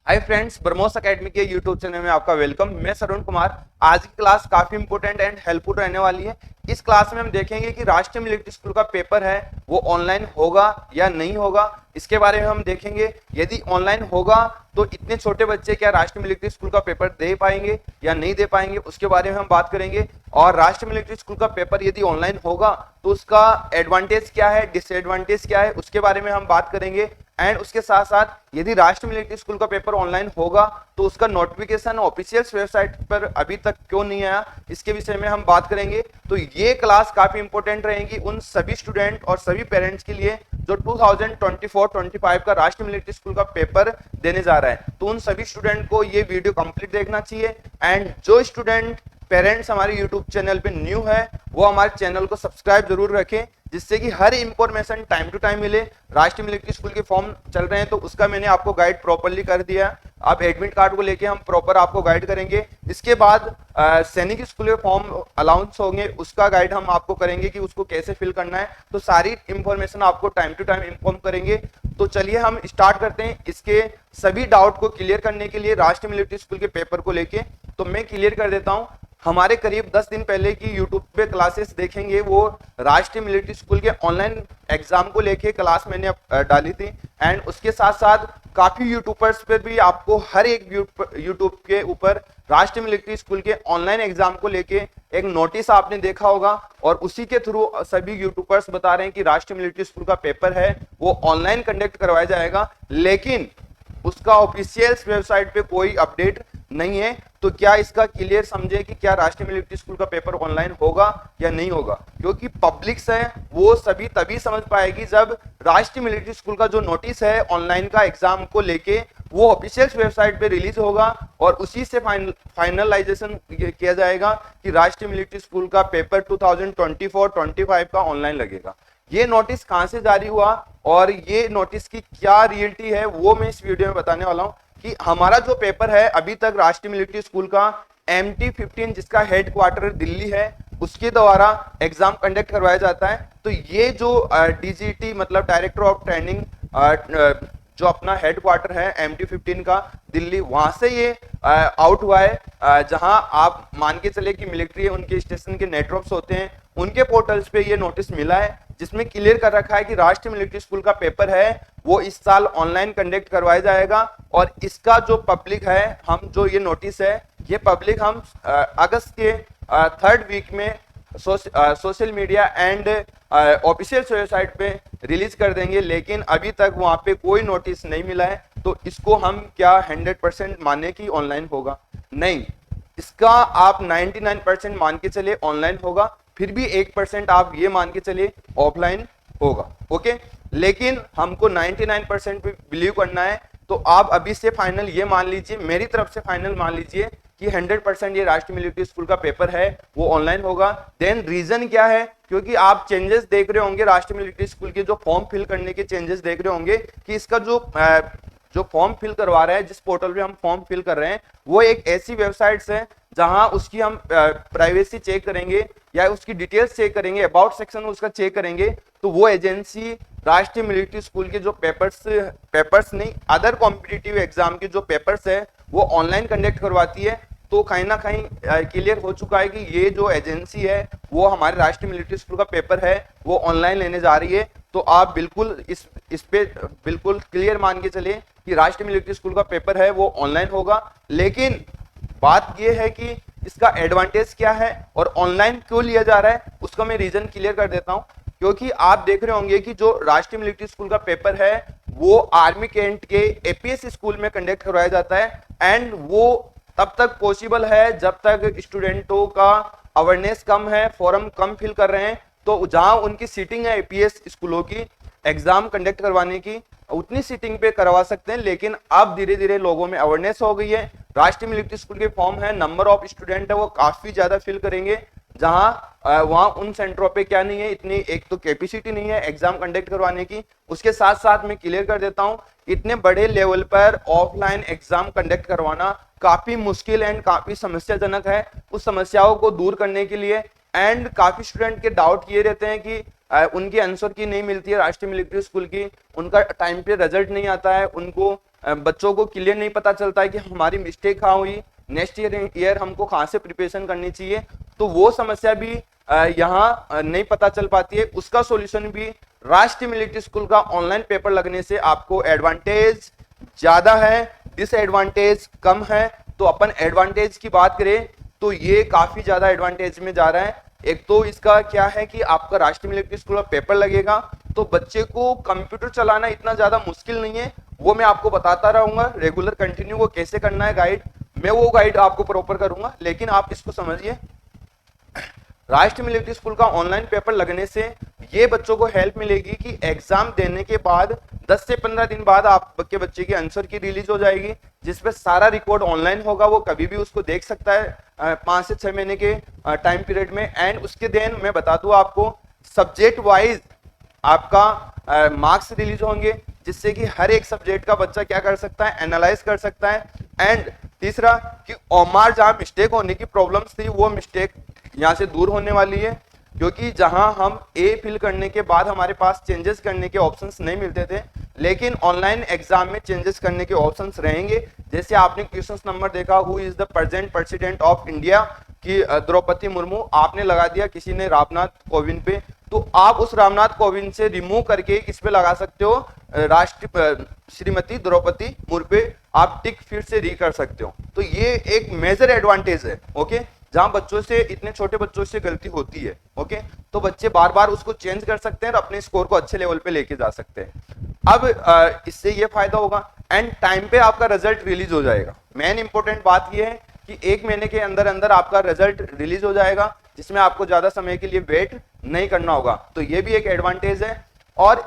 Hi friends, BrahMos academy के YouTube channel में आपका वेलकम। मैं सरुण कुमार। आज की क्लास काफी इंपॉर्टेंट एंड हेल्पफुल रहने वाली है। इस क्लास में हम देखेंगे कि राष्ट्रीय मिलिट्री स्कूल का पेपर है वो ऑनलाइन होगा या नहीं होगा, इसके बारे में हम देखेंगे। यदि ऑनलाइन होगा तो इतने छोटे बच्चे क्या राष्ट्रीय मिलिट्री स्कूल का पेपर दे पाएंगे या नहीं दे पाएंगे, उसके बारे में हम बात करेंगे। और राष्ट्रीय मिलिट्री स्कूल का पेपर यदि ऑनलाइन होगा तो उसका एडवांटेज क्या है, डिसएडवांटेज क्या है, उसके बारे में हम बात करेंगे। एंड उसके साथ साथ यदि राष्ट्रीय मिलिट्री स्कूल का पेपर ऑनलाइन होगा तो उसका नोटिफिकेशन ऑफिशियल वेबसाइट पर अभी तक क्यों नहीं आया, इसके विषय में हम बात करेंगे। तो ये क्लास काफी इंपॉर्टेंट रहेगी उन सभी स्टूडेंट और सभी पेरेंट्स के लिए जो 2024-25 का राष्ट्रीय मिलिट्री स्कूल का पेपर देने जा रहा है। तो उन सभी स्टूडेंट को ये वीडियो कंप्लीट देखना चाहिए। एंड जो स्टूडेंट पेरेंट्स हमारे यूट्यूब चैनल पे न्यू है वो हमारे चैनल को सब्सक्राइब जरूर रखें, जिससे कि हर इंफॉर्मेशन टाइम टू टाइम मिले। राष्ट्रीय मिलिट्री स्कूल के फॉर्म चल रहे हैं तो उसका मैंने आपको गाइड प्रॉपर्ली कर दिया। अब एडमिट कार्ड को लेके हम प्रॉपर आपको गाइड करेंगे। इसके बाद सैनिक स्कूल के फॉर्म अलाउंस होंगे, उसका गाइड हम आपको करेंगे कि उसको कैसे फिल करना है। तो सारी इंफॉर्मेशन आपको टाइम टू टाइम इन्फॉर्म करेंगे। तो चलिए हम स्टार्ट करते हैं। इसके सभी डाउट को क्लियर करने के लिए राष्ट्रीय मिलिट्री स्कूल के पेपर को लेके तो मैं क्लियर कर देता हूं। हमारे करीब 10 दिन पहले की यूट्यूब पे क्लासेस देखेंगे, वो राष्ट्रीय मिलिट्री स्कूल के ऑनलाइन एग्जाम को लेके क्लास मैंने डाली थी। एंड उसके साथ साथ काफी यूट्यूबर्स पे भी आपको हर एक यूट्यूब के ऊपर राष्ट्रीय मिलिट्री स्कूल के ऑनलाइन एग्जाम को लेके एक नोटिस आपने देखा होगा, और उसी के थ्रू सभी यूट्यूबर्स बता रहे हैं कि राष्ट्रीय मिलिट्री स्कूल का पेपर है वो ऑनलाइन कंडक्ट करवाया जाएगा, लेकिन उसका ऑफिशियल वेबसाइट पे कोई अपडेट नहीं है। तो क्या इसका क्लियर समझे कि क्या राष्ट्रीय मिलिट्री स्कूल का पेपर ऑनलाइन होगा या नहीं होगा, क्योंकि पब्लिक्स है वो सभी तभी समझ पाएगी जब राष्ट्रीय मिलिट्री स्कूल का जो नोटिस है ऑनलाइन का एग्जाम को लेके वो ऑफिशियल वेबसाइट पे रिलीज होगा, और उसी से फाइनलाइजेशन किया जाएगा कि राष्ट्रीय मिलिट्री स्कूल का पेपर 2024-25 का ऑनलाइन लगेगा। ये नोटिस कहां से जारी हुआ और ये नोटिस की क्या रियलिटी है वो मैं इस वीडियो में बताने वाला हूं। कि हमारा जो पेपर है अभी तक राष्ट्रीय मिलिट्री स्कूल का MT-15 जिसका हेड क्वार्टर दिल्ली है उसके द्वारा एग्जाम कंडक्ट करवाया जाता है। तो ये जो DGT मतलब डायरेक्टर ऑफ ट्रेनिंग जो अपना हेड क्वार्टर है MT-15 का दिल्ली, वहां से ये आउट हुआ है। जहां आप मान के चले कि मिलिट्री उनके स्टेशन के नेटवर्क्स होते हैं, उनके पोर्टल्स पे ये नोटिस मिला है जिसमें क्लियर कर रखा है कि राष्ट्रीय मिलिट्री स्कूल का पेपर है वो इस साल ऑनलाइन कंडक्ट करवाया जाएगा। और इसका जो पब्लिक है, हम जो ये नोटिस है ये पब्लिक हम अगस्त के 3rd वीक में social media and official website पे रिलीज कर देंगे, लेकिन अभी तक वहां पे कोई नोटिस नहीं मिला है। तो इसको हम क्या 100% माने कि ऑनलाइन होगा? नहीं, इसका आप 99% मान के चले ऑनलाइन होगा, फिर भी 1% आप ये मान के चलिए ऑफलाइन होगा। ओके, लेकिन हमको 99% पे बिलीव करना है। तो आप अभी से फाइनल ये मान लीजिए, मेरी तरफ से फाइनल मान लीजिए कि 100% ये राष्ट्रीय मिलिट्री स्कूल का पेपर है वो ऑनलाइन होगा। देन रीजन क्या है? क्योंकि आप चेंजेस देख रहे होंगे राष्ट्रीय मिलिट्री स्कूल के जो फॉर्म फिल करने के चेंजेस देख रहे होंगे कि इसका जो फॉर्म फिल करवा रहे हैं, जिस पोर्टल पे हम फॉर्म फिल कर रहे हैं, वो एक ऐसी वेबसाइट्स है जहां उसकी हम प्राइवेसी चेक करेंगे या उसकी डिटेल्स चेक करेंगे, अबाउट सेक्शन उसका चेक करेंगे, तो वो एजेंसी राष्ट्रीय मिलिट्री स्कूल के जो पेपर्स नहीं, अदर कॉम्पिटिटिव एग्जाम के जो पेपर्स है वो ऑनलाइन कंडक्ट करवाती है। तो कहीं ना कहीं क्लियर हो चुका है कि ये जो एजेंसी है वो हमारे राष्ट्रीय मिलिट्री स्कूल का पेपर है वो ऑनलाइन लेने जा रही है। तो आप बिल्कुल इस पे बिल्कुल क्लियर मान के चले कि राष्ट्रीय मिलिट्री स्कूल का पेपर है वो ऑनलाइन होगा। लेकिन बात यह है कि इसका एडवांटेज क्या है और ऑनलाइन क्यों लिया जा रहा है, उसका मैं रीजन क्लियर कर देता हूं। क्योंकि आप देख रहे होंगे कि जो राष्ट्रीय मिलिट्री स्कूल का पेपर है वो आर्मी कैंट के APS स्कूल में कंडक्ट करवाया जाता है, एंड वो तब तक पॉसिबल है जब तक स्टूडेंटों का अवेयरनेस कम है, फॉर्म कम फिल कर रहे हैं। तो जहां उनकी सीटिंग है APS स्कूलों की एग्जाम कंडक्ट करवाने की, उतनी सीटिंग पे करवा सकते हैं। लेकिन अब धीरे धीरे लोगों में अवेयरनेस हो गई है, राष्ट्रीय मिलिट्री स्कूल के फॉर्म है, नंबर ऑफ स्टूडेंट है वो काफी ज्यादा फिल करेंगे, जहां वहां उन सेंटरों पे क्या नहीं है, इतनी एक तो कैपेसिटी नहीं है एग्जाम कंडक्ट करवाने की। उसके साथ साथ मैं क्लियर कर देता हूं, इतने बड़े लेवल पर ऑफलाइन एग्जाम कंडक्ट करवाना काफी मुश्किल एंड काफी समस्याजनक है। उस समस्याओं को दूर करने के लिए एंड काफी स्टूडेंट के डाउट ये रहते हैं कि उनकी आंसर की नहीं मिलती है राष्ट्रीय मिलिट्री स्कूल की, उनका टाइम पे रिजल्ट नहीं आता है, उनको बच्चों को क्लियर नहीं पता चलता है कि हमारी मिस्टेक कहाँ हुई, नेक्स्ट ईयर हमको कहाँ से प्रिपरेशन करनी चाहिए, तो वो समस्या भी यहाँ नहीं पता चल पाती है। उसका सॉल्यूशन भी राष्ट्रीय मिलिट्री स्कूल का ऑनलाइन पेपर लगने से आपको एडवांटेज ज्यादा है, डिसएडवांटेज कम है। तो अपन एडवांटेज की बात करें तो ये काफी ज्यादा एडवांटेज में जा रहा है। एक तो इसका क्या है कि आपका राष्ट्रीय मिलिट्री स्कूल का पेपर लगेगा तो बच्चे को कंप्यूटर चलाना इतना ज्यादा मुश्किल नहीं है, वो मैं आपको बताता रहूंगा रेगुलर कंटिन्यू वो कैसे करना है गाइड, मैं वो गाइड आपको प्रॉपर करूंगा। लेकिन आप इसको समझिए, राष्ट्रीय मिलिट्री स्कूल का ऑनलाइन पेपर लगने से ये बच्चों को हेल्प मिलेगी कि एग्जाम देने के बाद 10 से 15 दिन बाद आपके बच्चे की आंसर की रिलीज हो जाएगी, जिसपे सारा रिकॉर्ड ऑनलाइन होगा, वो कभी भी उसको देख सकता है 5 से 6 महीने के टाइम पीरियड में। एंड उसके दिन मैं बता दूं आपको सब्जेक्ट वाइज आपका मार्क्स रिलीज होंगे, जिससे कि हर एक सब्जेक्ट का बच्चा क्या कर सकता है, एनालाइज कर सकता है। एंड तीसरा कि ओमार जहां मिस्टेक होने की प्रॉब्लम्स थी वो मिस्टेक यहां से दूर होने वाली है, क्योंकि जहां हम ए फिल करने के बाद हमारे पास चेंजेस करने के ऑप्शंस नहीं मिलते थे, लेकिन ऑनलाइन एग्जाम में चेंजेस करने के ऑप्शंस रहेंगे। जैसे आपने क्वेश्चन नंबर देखा, who is the present president of India की द्रौपदी मुर्मू, आपने लगा दिया किसी ने रामनाथ कोविंद पे, तो आप उस रामनाथ कोविंद से रिमूव करके किस पे लगा सकते हो, श्रीमती द्रौपदी मुर्मू पे आप टिक फिर से री कर सकते हो। तो ये एक मेजर एडवांटेज है। ओके, जहां बच्चों से, इतने छोटे बच्चों से गलती होती है, ओके, तो बच्चे बार बार उसको चेंज कर सकते हैं और अपने स्कोर को अच्छे लेवल पे लेके जा सकते हैं। अब इससे ये फायदा होगा एंड टाइम पे आपका रिजल्ट रिलीज हो जाएगा। मेन इंपॉर्टेंट बात ये है कि 1 महीने के अंदर अंदर आपका रिजल्ट रिलीज हो जाएगा, जिसमें आपको ज्यादा समय के लिए वेट नहीं करना होगा। तो ये भी एक एडवांटेज है। और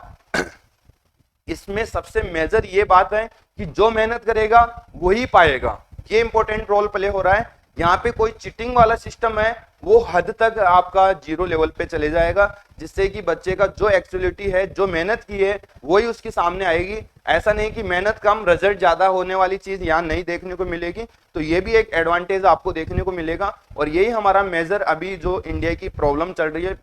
इसमें सबसे मेजर ये बात है कि जो मेहनत करेगा वही पाएगा, ये इंपॉर्टेंट रोल प्ले हो रहा है। यहाँ पे कोई चीटिंग वाला सिस्टम है वो हद तक आपका 0 लेवल पे चले जाएगा, जिससे कि बच्चे का जो एक्चुअलिटी है, जो मेहनत की है, वही उसके सामने आएगी। ऐसा नहीं कि मेहनत कम रिजल्ट ज्यादा होने वाली चीज यहाँ नहीं देखने को मिलेगी। तो ये भी एक एडवांटेज आपको देखने को मिलेगा। और यही हमारा मेजर अभी जो इंडिया की प्रॉब्लम चल रही है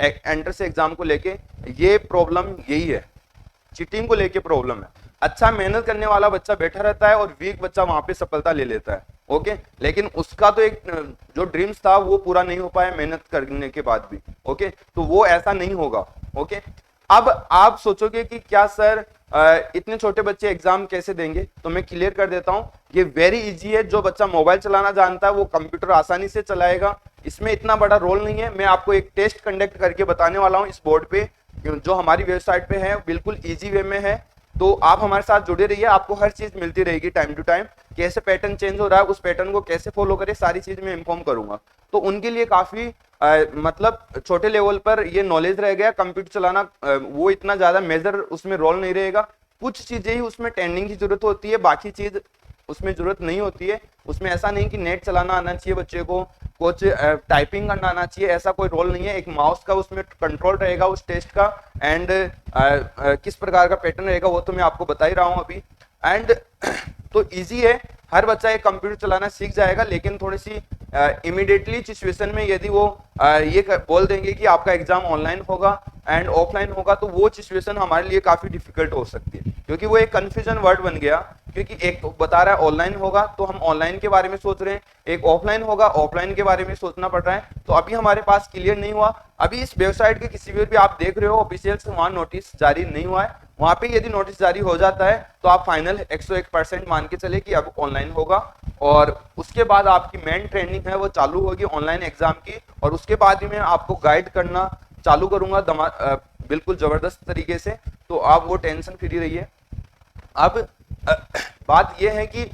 एंट्रेंस एग्जाम को लेके, ये प्रॉब्लम यही है, चीटिंग को लेके प्रॉब्लम है। अच्छा मेहनत करने वाला बच्चा बैठा रहता है और वीक बच्चा वहां पे सफलता ले लेता है। ओके, लेकिन उसका तो एक जो ड्रीम्स था वो पूरा नहीं हो पाया मेहनत करने के बाद भी। ओके, तो वो ऐसा नहीं होगा। ओके, अब आप सोचोगे कि क्या सर इतने छोटे बच्चे एग्जाम कैसे देंगे, तो मैं क्लियर कर देता हूं, ये वेरी इजी है। जो बच्चा मोबाइल चलाना जानता है वो कंप्यूटर आसानी से चलाएगा, इसमें इतना बड़ा रोल नहीं है। मैं आपको एक टेस्ट कंडक्ट करके बताने वाला हूं इस बोर्ड पे, जो हमारी वेबसाइट पे है, बिल्कुल इजी वे में है। तो आप हमारे साथ जुड़े रहिए, आपको हर चीज मिलती रहेगी टाइम टू टाइम, कैसे पैटर्न चेंज हो रहा है, उस पैटर्न को कैसे फॉलो करें, सारी चीज मैं इन्फॉर्म करूंगा। तो उनके लिए काफी मतलब छोटे लेवल पर ये नॉलेज रह गया। कंप्यूटर चलाना वो इतना ज्यादा मेजर उसमें रोल नहीं रहेगा, कुछ चीजें ही उसमें ट्रेंडिंग की जरूरत होती है, बाकी चीज उसमें जरूरत नहीं होती है। उसमें ऐसा नहीं कि नेट चलाना आना चाहिए बच्चे को, कुछ टाइपिंग करना आना चाहिए, ऐसा कोई रोल नहीं है। एक माउस का उसमें कंट्रोल रहेगा उस टेस्ट का, एंड किस प्रकार का पैटर्न रहेगा वो तो मैं आपको बता ही रहा हूं अभी। एंड तो इजी है, हर बच्चा एक कंप्यूटर चलाना सीख जाएगा। लेकिन थोड़ी सी इमीडिएटली सिचुएशन में यदि वो ये बोल देंगे कि आपका एग्जाम ऑनलाइन होगा एंड ऑफलाइन होगा, तो वो सिचुएशन हमारे लिए काफी डिफिकल्ट हो सकती है, क्योंकि वो एक कंफ्यूजन वर्ड बन गया। क्योंकि एक तो बता रहा है ऑनलाइन होगा तो हम ऑनलाइन के बारे में सोच रहे हैं, एक ऑफलाइन होगा ऑफलाइन के बारे में सोचना पड़ रहा है। तो अभी हमारे पास क्लियर नहीं हुआ। अभी इस वेबसाइट के किसी भी आप देख रहे हो ऑफिशियल से वहां नोटिस जारी नहीं हुआ है। वहां पे यदि नोटिस जारी हो जाता है तो आप फाइनल 101% मान के चले कि अब ऑनलाइन होगा, और उसके बाद आपकी मेन ट्रेनिंग है वो चालू होगी ऑनलाइन एग्जाम की। और उसके बाद ही मैं आपको गाइड करना चालू करूंगा बिल्कुल जबरदस्त तरीके से, तो आप वो टेंशन फ्री रहिए। अब बात यह है कि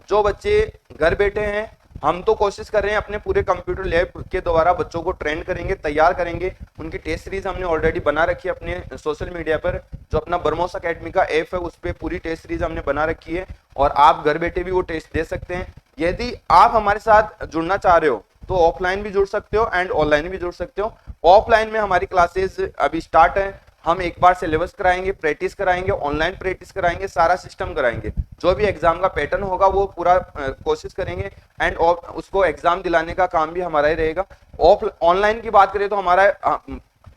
जो बच्चे घर बैठे हैं, हम तो कोशिश कर रहे हैं अपने पूरे कंप्यूटर लैब के द्वारा बच्चों को ट्रेन करेंगे, तैयार करेंगे। उनकी टेस्ट सीरीज हमने ऑलरेडी बना रखी है अपने सोशल मीडिया पर, जो अपना ब्रह्मोस अकेडमी का ऐप है उस पर पूरी टेस्ट सीरीज हमने बना रखी है, और आप घर बैठे भी वो टेस्ट दे सकते हैं। यदि आप हमारे साथ जुड़ना चाह रहे हो तो ऑफलाइन भी जुड़ सकते हो एंड ऑनलाइन भी जुड़ सकते हो। ऑफलाइन में हमारी क्लासेस अभी स्टार्ट है, हम एक बार सिलेबस कराएंगे, प्रैक्टिस कराएंगे, ऑनलाइन प्रैक्टिस कराएंगे, सारा सिस्टम कराएंगे। जो भी एग्जाम का पैटर्न होगा वो पूरा कोशिश करेंगे, एंड उसको एग्जाम दिलाने का काम भी हमारा ही रहेगा। ऑनलाइन की बात करें तो हमारा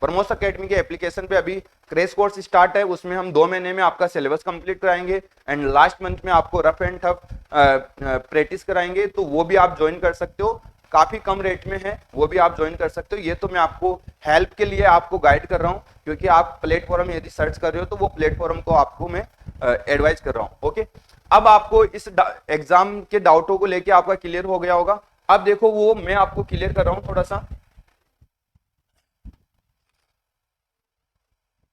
ब्रह्मोस एकेडमी के एप्लीकेशन पे अभी क्रैश कोर्स स्टार्ट है, उसमें हम 2 महीने में आपका सिलेबस कंप्लीट कराएंगे एंड लास्ट मंथ में आपको रफ एंड टफ प्रैक्टिस कराएंगे, तो वो भी आप ज्वाइन कर सकते हो, काफी कम रेट में है, वो भी आप ज्वाइन कर सकते हो। ये तो मैं आपको हेल्प के लिए आपको गाइड कर रहा हूँ, क्योंकि आप प्लेटफॉर्म यदि सर्च कर रहे हो तो वो प्लेटफॉर्म को आपको मैं एडवाइज कर रहा हूँ। ओके, अब आपको इस एग्जाम के डाउटों को लेके आपका क्लियर हो गया होगा। अब देखो वो मैं आपको क्लियर कर रहा हूँ थोड़ा सा,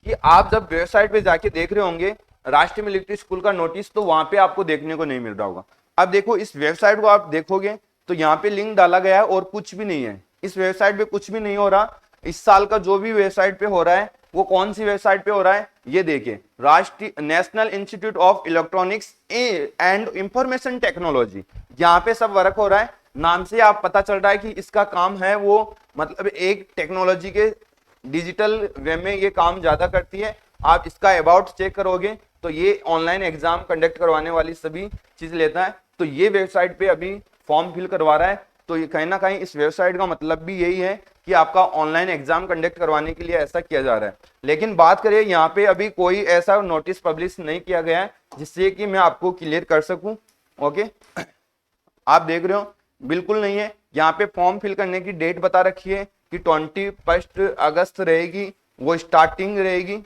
कि आप जब वेबसाइट पे जाके देख रहे होंगे राष्ट्रीय मिलिट्री स्कूल का नोटिस, तो वहां पे आपको देखने को नहीं मिल रहा होगा। अब देखो इस वेबसाइट को आप देखोगे तो यहाँ पे लिंक डाला गया है और कुछ भी नहीं है, इस वेबसाइट पे कुछ भी नहीं हो रहा। इस साल का जो भी वेबसाइट पे हो रहा है वो कौन सी वेबसाइट पे हो रहा है, ये देखिए, राष्ट्रीय national institute of electronics and information technology, यहाँ पे सब वर्क हो रहा है। नाम से आप पता चल रहा है कि इसका काम है वो मतलब एक टेक्नोलॉजी के डिजिटल वे में ये काम ज्यादा करती है। आप इसका अबाउट चेक करोगे तो ये ऑनलाइन एग्जाम कंडक्ट करवाने वाली सभी चीज लेता है। तो ये वेबसाइट पे अभी फॉर्म फिल करवा रहा है, तो ये कहीं ना कहीं इस वेबसाइट का मतलब भी यही है कि आपका ऑनलाइन एग्जाम कंडक्ट करवाने के लिए ऐसा किया जा रहा है। लेकिन बात करें यहाँ पे अभी कोई ऐसा नोटिस पब्लिश नहीं किया गया है जिससे कि मैं आपको क्लियर कर सकूं। ओके, आप देख रहे हो बिल्कुल नहीं है। यहाँ पे फॉर्म फिल करने की डेट बता रखी है कि 21 अगस्त रहेगी, वो स्टार्टिंग रहेगी।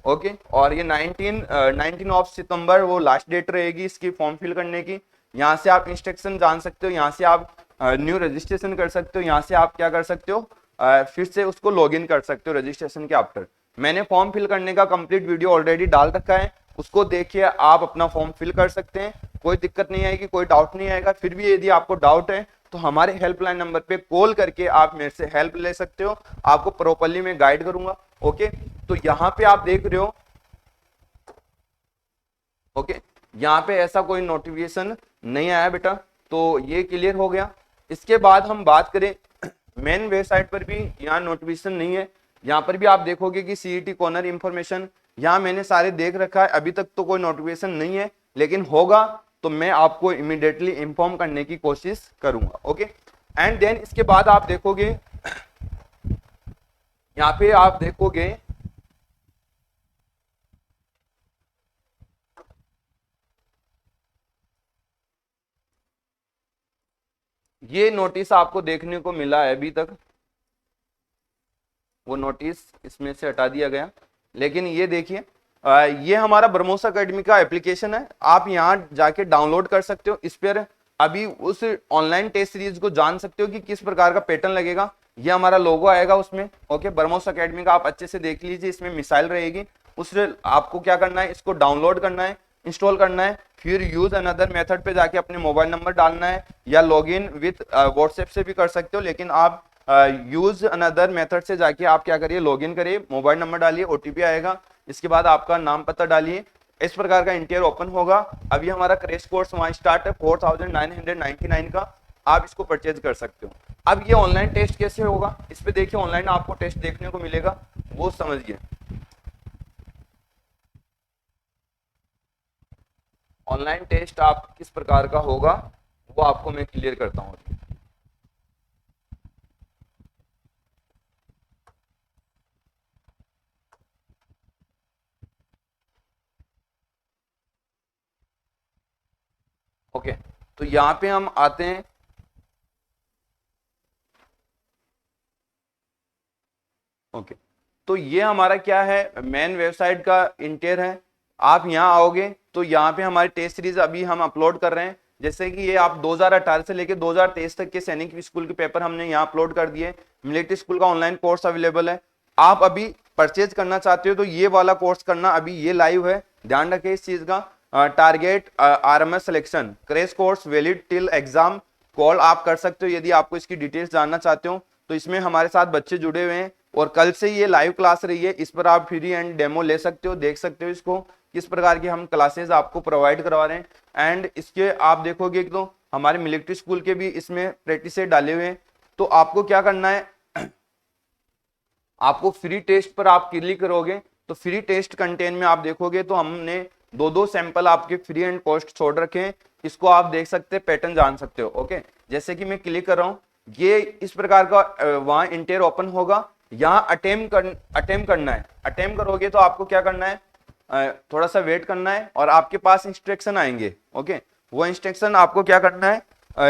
ओके, और ये 19 ऑफ सितंबर वो लास्ट डेट रहेगी इसकी फॉर्म फिल करने की। यहाँ से आप इंस्ट्रक्शन जान सकते हो, यहाँ से आप न्यू रजिस्ट्रेशन कर सकते हो, यहाँ से आप क्या कर सकते हो, फिर से उसको लॉगिन कर सकते हो रजिस्ट्रेशन के आफ्टर। मैंने फॉर्म फिल करने का कंप्लीट वीडियो ऑलरेडी डाल रखा है, उसको देखिए, आप अपना फॉर्म फिल कर सकते हैं, कोई दिक्कत नहीं आएगी, कोई डाउट नहीं आएगा। फिर भी यदि आपको डाउट है तो हमारे हेल्पलाइन नंबर पे कॉल करके आप मेरे से हेल्प ले सकते हो, आपको प्रॉपर्ली मैं गाइड करूंगा। ओके, तो यहाँ पे आप देख रहे हो, ओके, यहाँ पे ऐसा कोई नोटिफिकेशन नहीं आया बेटा, तो ये क्लियर हो गया। इसके बाद हम बात करें मेन वेबसाइट पर भी यहाँ नोटिफिकेशन नहीं है। यहाँ पर भी आप देखोगे कि सीईटी कॉर्नर इंफॉर्मेशन, यहाँ मैंने सारे देख रखा है, अभी तक तो कोई नोटिफिकेशन नहीं है, लेकिन होगा तो मैं आपको इमीडिएटली इंफॉर्म करने की कोशिश करूंगा। ओके, एंड देन इसके बाद आप देखोगे, यहाँ पे आप देखोगे ये नोटिस आपको देखने को मिला है अभी तक, वो नोटिस इसमें से हटा दिया गया। लेकिन ये देखिए, ये हमारा ब्रह्मोस एकेडमी का एप्लीकेशन है, आप यहाँ जाके डाउनलोड कर सकते हो। इस पर अभी उस ऑनलाइन टेस्ट सीरीज को जान सकते हो कि किस प्रकार का पैटर्न लगेगा। ये हमारा लोगो आएगा उसमें। ओके, ब्रह्मोस एकेडमी का आप अच्छे से देख लीजिए, इसमें मिसाइल रहेगी। उससे आपको क्या करना है, इसको डाउनलोड करना है, इंस्टॉल करना है, फिर यूज अनदर मेथड पे जाके अपने मोबाइल नंबर डालना है, या लॉगिन विथ व्हाट्सएप से भी कर सकते हो, लेकिन आप यूज अनदर मेथड से जाके आप क्या करिए, लॉगिन करिए, मोबाइल नंबर डालिए, ओटीपी आएगा, इसके बाद आपका नाम पता डालिए, इस प्रकार का इंटीरियर ओपन होगा। अभी हमारा क्रैश कोर्स वहां स्टार्ट है 4999 का, आप इसको परचेज कर सकते हो। अब ये ऑनलाइन टेस्ट कैसे होगा, इस पे देखिए, ऑनलाइन आपको टेस्ट देखने को मिलेगा, वो समझिए। ऑनलाइन टेस्ट आप किस प्रकार का होगा वो आपको मैं क्लियर करता हूँ। ओके, तो यहाँ पे हम आते हैं, ओके, तो ये हमारा क्या है, मेन वेबसाइट का इंटीरियर है। आप यहाँ आओगे तो यहाँ पे हमारी टेस्ट सीरीज अभी हम अपलोड कर रहे हैं, जैसे कि ये आप 2018 से लेकर 2023 तक के सैनिक स्कूल के पेपर हमने यहाँ अपलोड कर दिए। मिलिट्री स्कूल का ऑनलाइन कोर्स अवेलेबल है, आप अभी परचेज करना चाहते हो तो ये वाला कोर्स करना, अभी ये लाइव है, ध्यान रखें इस चीज का। Target RMS selection crash course valid till exam, call आप कर सकते हो यदि आपको इसकी डिटेल्स जानना चाहते हो। तो इसमें हमारे साथ बच्चे जुड़े हुए हैं और कल से ये लाइव क्लास रही है, इस पर आप फ्री एंड डेमो ले सकते हो, देख सकते हो इसको किस प्रकार की हम क्लासेस आपको प्रोवाइड करवा रहे हैं। एंड इसके आप देखोगे तो हमारे मिलिट्री स्कूल के भी इसमें प्रैक्टिस सेट डाले हुए हैं। तो आपको क्या करना है, आपको फ्री टेस्ट पर आप क्लिक करोगे तो फ्री टेस्ट कंटेंट में आप देखोगे तो हमने दो सैंपल आपके फ्री एंड कॉस्ट छोड़ रखे हैं, इसको आप देख सकते हैं, पैटर्न जान सकते हो। ओके, जैसे कि मैं क्लिक कर रहा हूं, ये इस प्रकार का वहां इंटीरियर ओपन होगा। यहाँ अटेम्प्ट करना है। अटेम्प्ट करोगे तो आपको क्या करना है, थोड़ा सा वेट करना है और आपके पास इंस्ट्रक्शन आएंगे। ओके, वो इंस्ट्रक्शन आपको क्या करना है,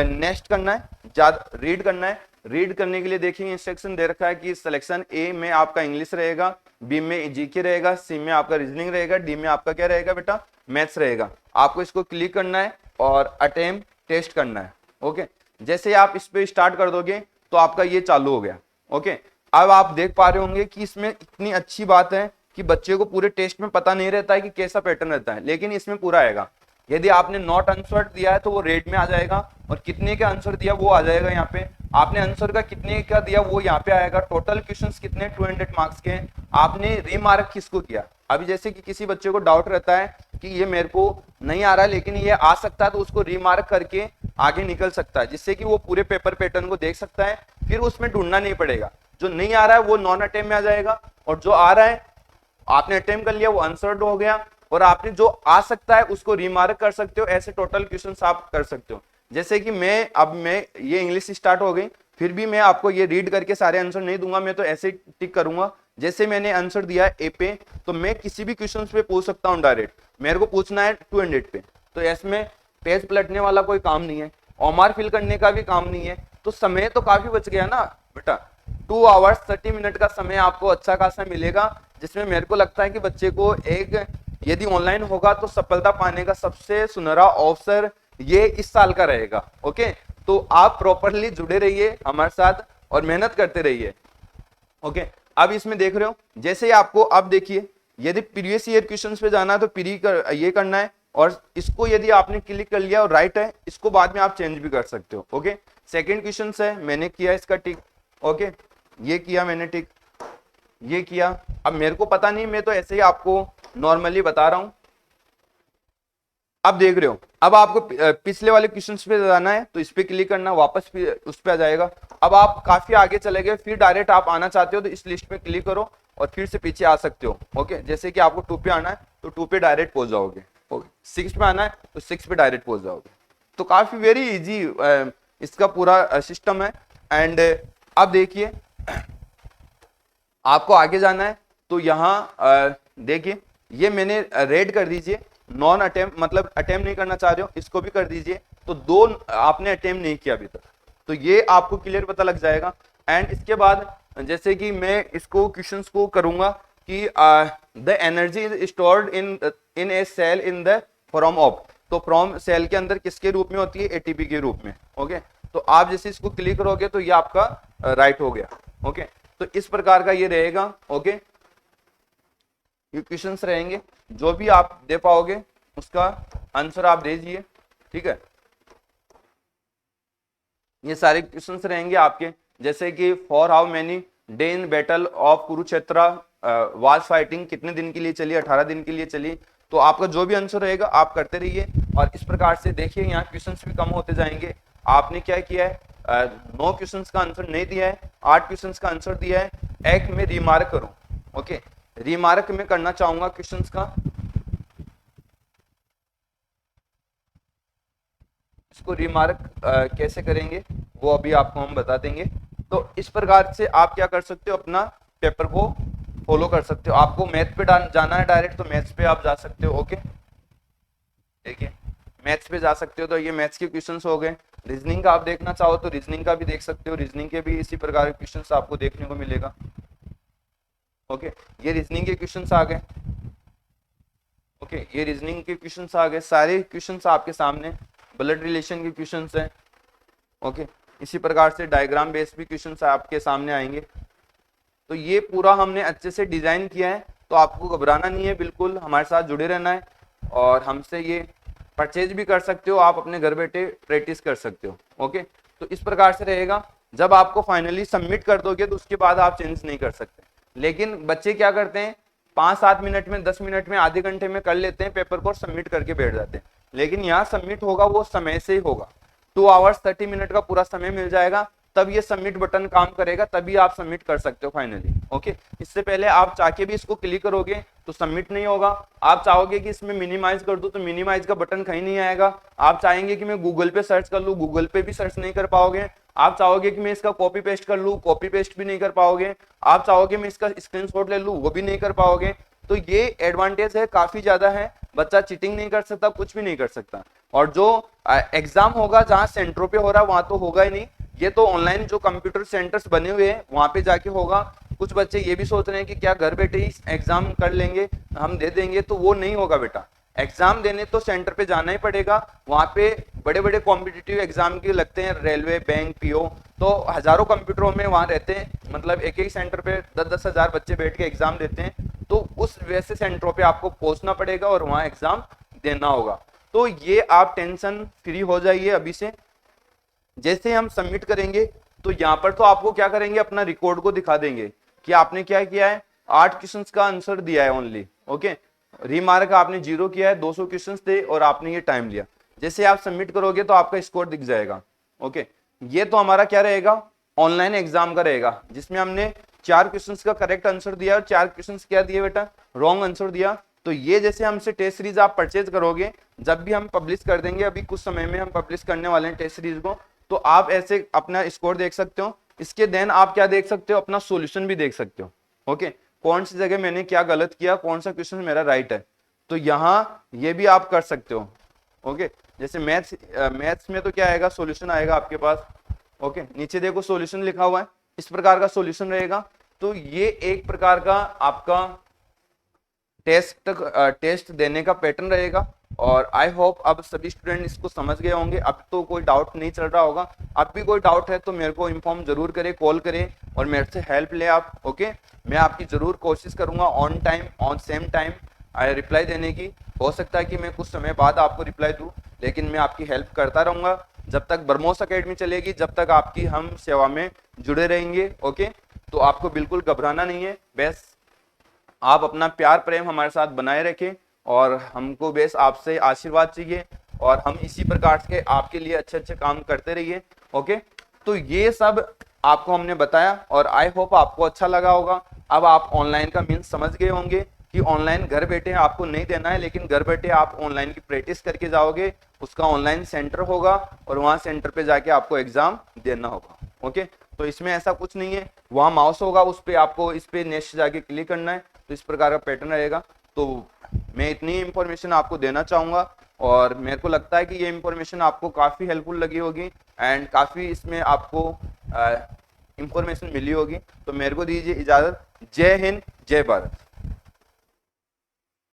नेक्स्ट करना है, ज्यादा रीड करना है। रीड करने के लिए देखिए इंस्ट्रक्शन दे रखा है कि सिलेक्शन ए में आपका इंग्लिश रहेगा, बी में जीके रहेगा, सी में आपका रीजनिंग रहेगा, डी में आपका क्या रहेगा बेटा, मैथ्स रहेगा। आपको इसको क्लिक करना है और अटेम्प्ट टेस्ट करना है। ओके, जैसे ही आप इस पे स्टार्ट कर दोगे तो आपका ये चालू हो गया। ओके, अब आप देख पा रहे होंगे कि इसमें इतनी अच्छी बात है कि बच्चे को पूरे टेस्ट में पता नहीं रहता है कि कैसा पैटर्न रहता है, लेकिन इसमें पूरा आएगा। यदि आपने नॉट आंसर दिया है तो वो रेड में आ जाएगा, और कितने का आंसर दिया वो आ जाएगा यहाँ पे। आपने आंसर का कितने का दिया वो यहाँ पे आएगा। टोटल क्वेश्चंस कितने 200 मार्क्स के हैं। आपने रीमार्क किसको किया, अभी जैसे कि किसी बच्चे को डाउट रहता है कि ये मेरे को नहीं आ रहा है लेकिन ये आ सकता है, तो उसको रीमार्क करके आगे निकल सकता है, जिससे कि वो पूरे पेपर पैटर्न को देख सकता है, फिर उसमें ढूंढना नहीं पड़ेगा। जो नहीं आ रहा है वो नॉन अटेम्प्ट में आ जाएगा, और जो आ रहा है आपने अटेम्प्ट कर लिया वो आंसर्ड हो गया, और आपने जो आ सकता है उसको रिमार्क कर सकते हो। ऐसे टोटल क्वेश्चंस आप कर सकते हो। जैसे कि मैं ये इंग्लिश स्टार्ट हो गई, फिर भी मैं आपको ये रीड करके सारे आंसर नहीं दूंगा, मैं तो ऐसे टिक करूंगा। जैसे मैंने आंसर दिया है ए पे, तो मैं किसी भी क्वेश्चन पे पूछ सकता हूँ डायरेक्ट। मेरे को पूछना है 200 पे, तो इसमें पेज पलटने वाला कोई काम नहीं है, ओमार फिल करने का भी काम नहीं है, तो समय तो काफी बच गया ना बेटा। 2 आवर्स 30 मिनट का समय आपको अच्छा खासा मिलेगा, जिसमें मेरे को लगता है कि बच्चे को एक यदि ऑनलाइन होगा तो सफलता पाने का सबसे सुनहरा अवसर ये इस साल का रहेगा। ओके, तो आप प्रॉपरली जुड़े रहिए हमारे साथ और मेहनत करते रहिए। ओके, अब इसमें देख रहे हो, जैसे ही आपको अब देखिए, यदि प्रीवियस ईयर क्वेश्चंस पे जाना है तो ये करना है, और इसको यदि आपने क्लिक कर लिया और राइट है, इसको बाद में आप चेंज भी कर सकते हो। ओके, सेकंड क्वेश्चन है, मैंने किया इसका टिक। ओके, ये किया मैंने टिक, ये किया। अब मेरे को पता नहीं, मैं तो ऐसे ही आपको नॉर्मली बता रहा हूं। अब देख रहे हो, अब आपको पिछले वाले क्वेश्चंस पे जाना है, तो इस पे क्लिक करना, वापस उस पे आ जाएगा। अब आप काफी आगे चले गए, फिर डायरेक्ट आप आना चाहते हो तो इस लिस्ट में क्लिक करो और फिर से पीछे आ सकते हो। ओके, जैसे कि आपको 2 पे आना है तो 2 पे डायरेक्ट पहुंच जाओगे। ओके, 6 पे आना है तो 6 पे डायरेक्ट पहुंच जाओगे। तो काफी वेरी इजी इसका पूरा सिस्टम है। एंड अब देखिए, आपको आगे जाना है तो यहाँ देखिए, ये मैंने रेड कर दीजिए, नॉन अटेम्प्ट मतलब अटेम्प्ट नहीं करना चाह रहे हो, इसको भी कर दीजिए। तो 2 आपने अटेम्प्ट नहीं किया अभी तक, तो ये आपको क्लियर पता लग जाएगा। एंड इसके बाद जैसे कि मैं इसको क्वेश्चंस को करूंगा कि the energy is stored in a cell in the form of, तो फ्रॉम सेल के अंदर किसके रूप में होती है, एटीपी के रूप में। ओके, तो आप जैसे इसको क्लिक करोगे तो ये आपका राइट हो गया। ओके, तो इस प्रकार का ये रहेगा। ओके, ये क्वेश्चंस रहेंगे, जो भी आप दे पाओगे उसका आंसर आप दीजिए। ठीक है, ये सारे क्वेश्चंस रहेंगे आपके, जैसे कि for how many day in battle of Kurukshetra was fighting, कितने दिन के लिए चली, 18 दिन के लिए चली। तो आपका जो भी आंसर रहेगा आप करते रहिए, और इस प्रकार से देखिए यहाँ क्वेश्चंस भी कम होते जाएंगे। आपने क्या किया है, 9 क्वेश्चंस का आंसर नहीं दिया है, 8 क्वेश्चंस का आंसर दिया है। एक में रिमार्क करूं। ओके, रिमार्क में करना चाहूंगा क्वेश्चंस का, इसको रिमार्क कैसे करेंगे वो अभी आपको हम बता देंगे। तो इस प्रकार से आप क्या कर सकते हो, अपना पेपर को फॉलो कर सकते हो। आपको मैथ पे जाना है डायरेक्ट, तो मैथ्स पे आप जा सकते हो। ओके, देखिए मैथ्स पे जा सकते हो, तो ये मैथ्स के क्वेश्चंस हो गए। रीजनिंग का आप देखना चाहो तो रीजनिंग का भी देख सकते हो, रीजनिंग के भी इसी प्रकार के क्वेश्चंस आपको देखने को मिलेगा। ओके, ये रीजनिंग के क्वेश्चंस आ गए। ओके, ये रीजनिंग के क्वेश्चंस आ गए, सारे क्वेश्चंस आपके सामने। ब्लड रिलेशन के क्वेश्चंस हैं। ओके, इसी प्रकार से डायग्राम बेस्ड भी क्वेश्चंस आपके सामने आएंगे। तो ये पूरा हमने अच्छे से डिजाइन किया है, तो आपको घबराना नहीं है, बिल्कुल हमारे साथ जुड़े रहना है, और हमसे ये परचेज भी कर सकते हो, आप अपने घर बैठे प्रैक्टिस कर सकते हो। ओके, तो इस प्रकार से रहेगा। जब आपको फाइनली सबमिट कर दोगे तो उसके बाद आप चेंज नहीं कर सकते। लेकिन बच्चे क्या करते हैं, 5-7 मिनट में, 10 मिनट में, आधे घंटे में कर लेते हैं पेपर को, सबमिट करके बैठ जाते हैं। लेकिन यहाँ सबमिट होगा वो समय से ही होगा, 2 आवर्स 30 मिनट का पूरा समय मिल जाएगा, तब ये सबमिट बटन काम करेगा, तभी आप सबमिट कर सकते हो फाइनली। ओके, इससे पहले आप चाह के भी इसको क्लिक करोगे तो सबमिट नहीं होगा। आप चाहोगे कि इसमें मिनिमाइज कर दूं तो मिनिमाइज का बटन कहीं नहीं आएगा। आप चाहेंगे कि मैं गूगल पे सर्च कर लूं, गूगल पे भी सर्च नहीं कर पाओगे। आप चाहोगे कि मैं इसका कॉपी पेस्ट कर लूँ, कॉपी पेस्ट भी नहीं कर पाओगे। आप चाहोगे मैं इसका स्क्रीनशॉट ले लूँ, वो भी नहीं कर पाओगे। तो ये एडवांटेज है, काफी ज्यादा है। बच्चा चीटिंग नहीं कर सकता, कुछ भी नहीं कर सकता। और जो एग्जाम होगा जहाँ सेंटरों पे हो रहा है वहां तो होगा ही नहीं। ये तो ऑनलाइन जो कंप्यूटर सेंटर्स बने हुए हैं वहां पे जाके होगा। कुछ बच्चे ये भी सोच रहे हैं कि क्या घर बैठे ही एग्जाम कर लेंगे, हम दे देंगे, तो वो नहीं होगा बेटा। एग्जाम देने तो सेंटर पे जाना ही पड़ेगा। वहां पे बड़े बड़े कॉम्पिटिटिव एग्जाम के लगते हैं, रेलवे, बैंक, पीओ, तो हजारों कंप्यूटरों में वहां रहते हैं। मतलब एक एक सेंटर पे 10-10 हजार बच्चे बैठ के एग्जाम देते हैं। तो उस वैसे सेंटरों पे आपको पहुंचना पड़ेगा और वहां एग्जाम देना होगा। तो ये आप टेंशन फ्री हो जाइए अभी से। जैसे हम सबमिट करेंगे तो यहाँ पर तो आपको क्या करेंगे, अपना रिकॉर्ड को दिखा देंगे कि आपने क्या किया है। 8 क्वेश्चंस का आंसर दिया है ओनली, ओके। रीमार्क आपने 0 किया है, 200 क्वेश्चंस थे और आपने ये टाइम लिया। जैसे आप सबमिट करोगे तो आपका स्कोर दिख जाएगा, ओके। ये तो हमारा क्या रहेगा, ऑनलाइन एग्जाम का रहेगा, जिसमें हमने 4 क्वेश्चंस का करेक्ट आंसर दिया और 4 क्वेश्चंस क्या दिए बेटा, रॉन्ग आंसर दिया। तो ये जैसे हमसे टेस्ट सीरीज आप परचेज करोगे, जब भी हम पब्लिश कर देंगे, अभी कुछ समय में हम पब्लिश करने वाले हैं टेस्ट सीरीज को, तो आप ऐसे अपना स्कोर देख सकते हो। इसके देन आप क्या देख सकते हो, अपना सॉल्यूशन भी देख सकते हो, ओके। कौन सी जगह मैंने क्या गलत किया, कौन सा क्वेश्चन मेरा राइट है, तो यहाँ ये भी आप कर सकते हो, ओके। जैसे मैथ्स में तो क्या आएगा, सॉल्यूशन आएगा आपके पास, ओके। नीचे देखो सॉल्यूशन लिखा हुआ है, इस प्रकार का सॉल्यूशन रहेगा। तो ये एक प्रकार का आपका टेस्ट देने का पैटर्न रहेगा। और आई होप अब सभी स्टूडेंट इसको समझ गए होंगे। अब तो कोई डाउट नहीं चल रहा होगा। अब भी कोई डाउट है तो मेरे को इन्फॉर्म जरूर करें, कॉल करें और मेरे से हेल्प ले आप, ओके। मैं आपकी जरूर कोशिश करूंगा on time, on same time reply देने की। हो सकता है कि मैं कुछ समय बाद आपको रिप्लाई दूं, लेकिन मैं आपकी हेल्प करता रहूंगा जब तक ब्रह्मोस अकेडमी चलेगी, जब तक आपकी हम सेवा में जुड़े रहेंगे, ओके। तो आपको बिल्कुल घबराना नहीं है, बस आप अपना प्यार प्रेम हमारे साथ बनाए रखें और हमको बेस आपसे आशीर्वाद चाहिए और हम इसी प्रकार से आपके लिए अच्छे अच्छे काम करते रहिए, ओके। तो ये सब आपको हमने बताया और आई होप आपको अच्छा लगा होगा। अब आप ऑनलाइन का मीन्स समझ गए होंगे कि ऑनलाइन घर बैठे आपको नहीं देना है, लेकिन घर बैठे आप ऑनलाइन की प्रैक्टिस करके जाओगे, उसका ऑनलाइन सेंटर होगा और वहाँ सेंटर पे जाके आपको एग्जाम देना होगा, ओके। तो इसमें ऐसा कुछ नहीं है, वहाँ माउस होगा, उस पर आपको इस पे नेक्स्ट जाके क्लिक करना है, तो इस प्रकार का पैटर्न रहेगा। तो मैं इतनी इंफॉर्मेशन आपको देना चाहूंगा और मेरे को लगता है कि ये इंफॉर्मेशन आपको काफ़ी हेल्पफुल लगी होगी एंड काफ़ी इसमें आपको इंफॉर्मेशन मिली होगी। तो मेरे को दीजिए इजाज़त। जय हिंद, जय भारत।